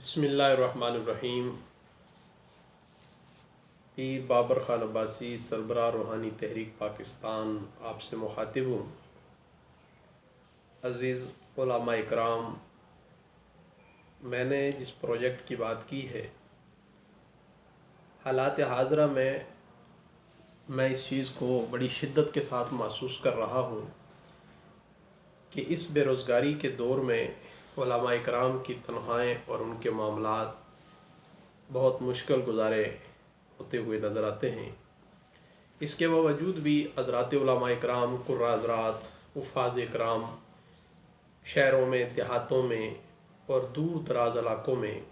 बिस्मिल्लाहिर्रहमानिर्रहीम। पीर बाबर ख़ान अब्बासी सरबराह रूहानी तहरीक पाकिस्तान आपसे मुखातिब हूँ। अज़ीज़ उलमा इकराम, मैंने जिस प्रोजेक्ट की बात की है, हालात हाज़रा में मैं इस चीज़ को बड़ी शिद्दत के साथ महसूस कर रहा हूँ कि इस बेरोज़गारी के दौर में उलमा इकराम की तनख़्वाहें और उनके मामलात बहुत मुश्किल गुजारे होते हुए नज़र आते हैं। इसके बावजूद भी हज़रात उलमा इकराम, कुर्रा हज़रात, उफ़ाज़ इकराम शहरों में, देहातों में और दूर दराज इलाक़ों में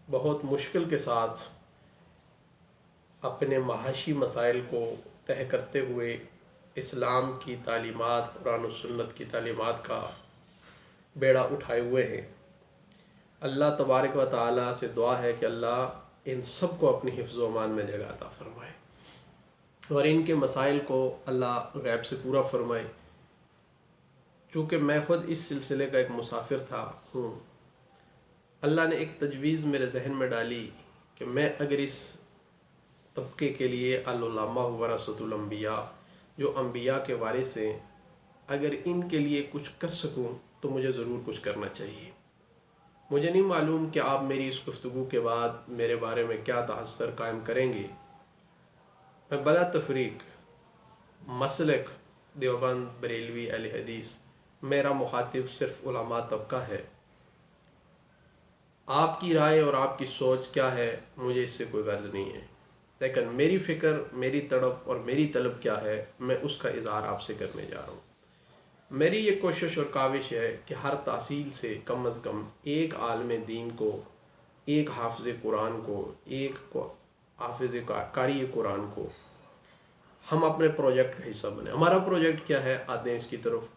बहुत मुश्किल के साथ अपने महाशी मसाइल को तय करते हुए इस्लाम की तालीमात, कुरान और सुन्नत की तालीमात का बेड़ा उठाए हुए हैं। अल्लाह तबारक व तआला से दुआ है कि अल्लाह इन सब को अपनी हिफ्ज़ व अमान में जगह अता फ़रमाए और इनके मसाइल को अल्लाह गैब से पूरा फ़रमाए। चूँकि मैं ख़ुद इस सिलसिले का एक मुसाफिर हूँ, अल्लाह ने एक तजवीज़ मेरे जहन में डाली कि मैं अगर इस तबके के लिए अल-उलमा वरसतुल अंबिया, जो अंबिया के वारिस हैं, अगर इनके लिए कुछ कर सकूँ तो मुझे ज़रूर कुछ करना चाहिए। मुझे नहीं मालूम कि आप मेरी इस गुफ्तगू के बाद मेरे बारे में क्या तहस्सुर कायम करेंगे। मैं बला तफरीक मसलक देवबंद बरेलवी अहले हदीस, मेरा मुखातिब सिर्फ उलमा तबका है। आपकी राय और आपकी सोच क्या है, मुझे इससे कोई गर्ज नहीं है, लेकिन मेरी फ़िक्र, मेरी तड़प और मेरी तलब क्या है, मैं उसका इज़हार आपसे करने जा रहा हूँ। मेरी ये कोशिश और काविश है कि हर तहसील से कम अज़ कम एक आलिम दीन को, एक हाफ़िज़ कुरान को, एक को हाफ़िज़ कारी कुरान को हम अपने प्रोजेक्ट का हिस्सा बने। हमारा प्रोजेक्ट क्या है, आते हैं इसकी तरफ।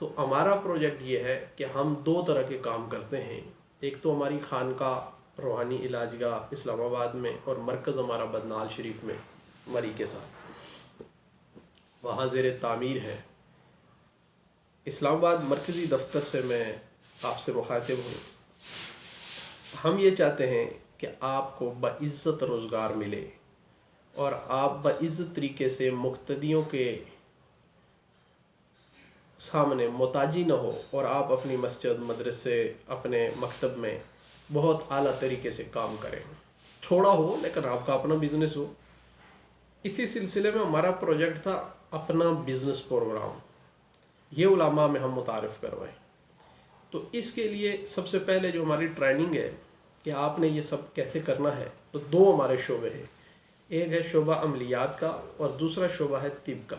तो हमारा प्रोजेक्ट ये है कि हम दो तरह के काम करते हैं। एक तो हमारी खानका रूहानी इलाजगाह इस्लामाबाद में और मरकज़ हमारा बदनाल शरीफ में मरी के साथ, वहाँ ज़ेर तामीर है। इस्लामाबाद मरकज़ी दफ्तर से मैं आपसे मुखातिब हूँ। हम ये चाहते हैं कि आपको बइज़्ज़त रोज़गार मिले और आप बइज़्ज़त तरीके से मुक़्तदियों के सामने मोहताजी न हो और आप अपनी मस्जिद, मदरसे, अपने मकतब में बहुत आला तरीके से काम करें। छोड़ा हो लेकिन आपका अपना बिज़नेस हो। इसी सिलसिले में हमारा प्रोजेक्ट था अपना बिज़नेस प्रोग्राम, ये उलमा में हम मुतारिफ़ करवाएं। तो इसके लिए सबसे पहले जो हमारी ट्रेनिंग है कि आपने ये सब कैसे करना है, तो दो हमारे शोबे हैं। एक है शोबा अमलियात का और दूसरा शोबा है तिब का।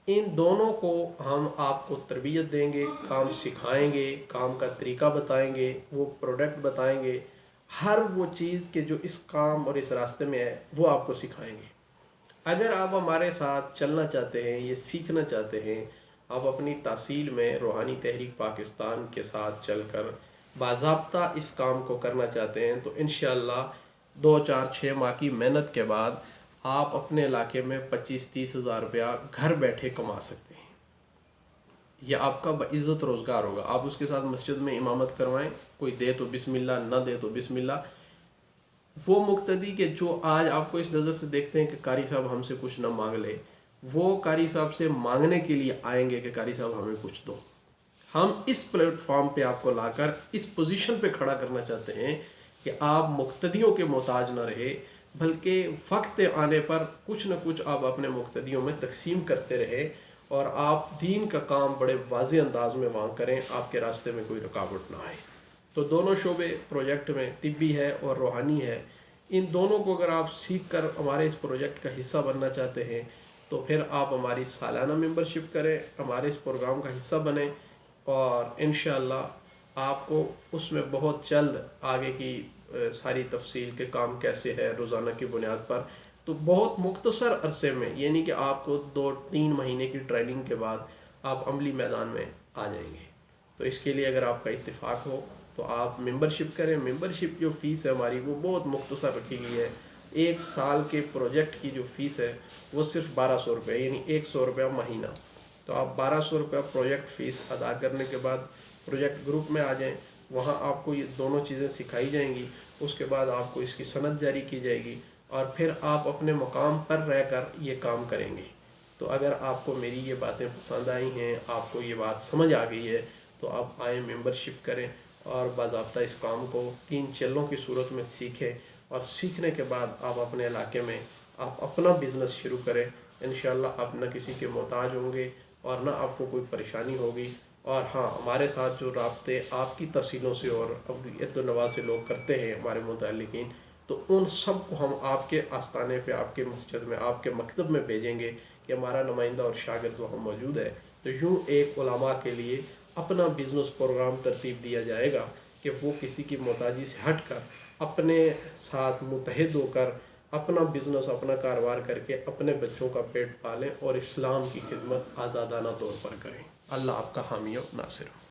इन दोनों को हम आपको तरबियत देंगे, काम सिखाएंगे, काम का तरीका बताएंगे, वो प्रोडक्ट बताएंगे, हर वो चीज़ के जो इस काम और इस रास्ते में है वो आपको सिखाएंगे। अगर आप हमारे साथ चलना चाहते हैं, ये सीखना चाहते हैं, आप अपनी तहसील में रूहानी तहरीक पाकिस्तान के साथ चलकर बाज़ाब्ता इस काम को करना चाहते हैं, तो इंशाअल्लाह 2-4-6 माह की मेहनत के बाद आप अपने इलाके में 25-30 हज़ार रुपया घर बैठे कमा सकते हैं। यह आपका बइज़्ज़त रोज़गार होगा। आप उसके साथ मस्जिद में इमामत करवाएं, कोई दे तो बिस्मिल्लाह, ना दे तो बिस्मिल्लाह। वो मुक्तदी के जो आज आपको इस नज़र से देखते हैं कि कारी साहब हमसे कुछ ना मांग ले, वो कारी साहब से मांगने के लिए आएंगे कि कारी साहब हमें कुछ दो। हम इस प्लेटफॉर्म पे आपको लाकर इस पोजीशन पे खड़ा करना चाहते हैं कि आप मुक्तदियों के मोहताज न रहे, बल्कि वक्त आने पर कुछ न कुछ आप अपने मुक्तदियों में तकसीम करते रहे और आप दीन का काम बड़े वाज़ेह अंदाज में वहाँ करें, आपके रास्ते में कोई रुकावट ना आए। तो दोनों शोबे प्रोजेक्ट में तिब्बी है और रूहानी है। इन दोनों को अगर आप सीख कर हमारे इस प्रोजेक्ट का हिस्सा बनना चाहते हैं तो फिर आप हमारी सालाना मेंबरशिप करें, हमारे इस प्रोग्राम का हिस्सा बनें और इंशाअल्लाह आपको उसमें बहुत जल्द आगे की सारी तफसील के काम कैसे है रोज़ाना की बुनियाद पर, तो बहुत मुख्तसर अरसे में, यानी कि आपको 2-3 महीने की ट्रेनिंग के बाद आप अमली मैदान में आ जाएंगे। तो इसके लिए अगर आपका इत्तेफाक हो तो आप मेंबरशिप करें। मेंबरशिप जो फ़ीस है हमारी वो बहुत मुख्तसर रखी गई है। एक साल के प्रोजेक्ट की जो फ़ीस है वो सिर्फ 1200 रुपये, यानी 100 रुपया महीना। तो आप 1200 रुपया प्रोजेक्ट फ़ीस अदा करने के बाद प्रोजेक्ट ग्रुप में आ जाएं। وہاں آپ کو یہ دونوں چیزیں سکھائی جائیں گی، اس کے بعد آپ کو اس کی سند جاری کی جائے گی، اور پھر آپ اپنے مقام پر رہ کر یہ کام کریں گے۔ تو اگر آپ کو میری یہ باتیں پسند آئی ہیں، آپ کو یہ بات سمجھ آ گئی ہے، تو آپ آئیں ممبرشپ کریں اور باضابطہ اس کام کو 3 چلوں کی صورت میں سیکھیں، اور سیکھنے کے بعد آپ اپنے علاقے میں آپ اپنا بزنس شروع کریں۔ انشاءاللہ آپ نہ کسی کے محتاج ہوں گے اور نہ آپ کو کوئی پریشانی ہوگی۔ اور ہاں، ہمارے ساتھ جو رابطے آپ کی تحصیلوں سے اور عید و نواح سے لوگ کرتے ہیں ہمارے متعلقین، تو ان سب کو ہم آپ کے آستانے پہ، آپ کے مسجد میں، آپ کے مکتب میں بھیجیں گے کہ ہمارا نمائندہ اور شاگرد وہاں موجود ہے۔ تو یوں ایک علماء کے لیے اپنا بزنس پروگرام ترتیب دیا جائے گا کہ وہ کسی کی محتاجی سے ہٹ کر اپنے ساتھ متحد ہو کر اپنا بزنس، اپنا کاروبار کر کے اپنے بچوں کا پیٹ پالیں اور اسلام کی خدمت آزادانہ طور پر کریں۔ اللہ آپ کا حامی و ناصر ہو۔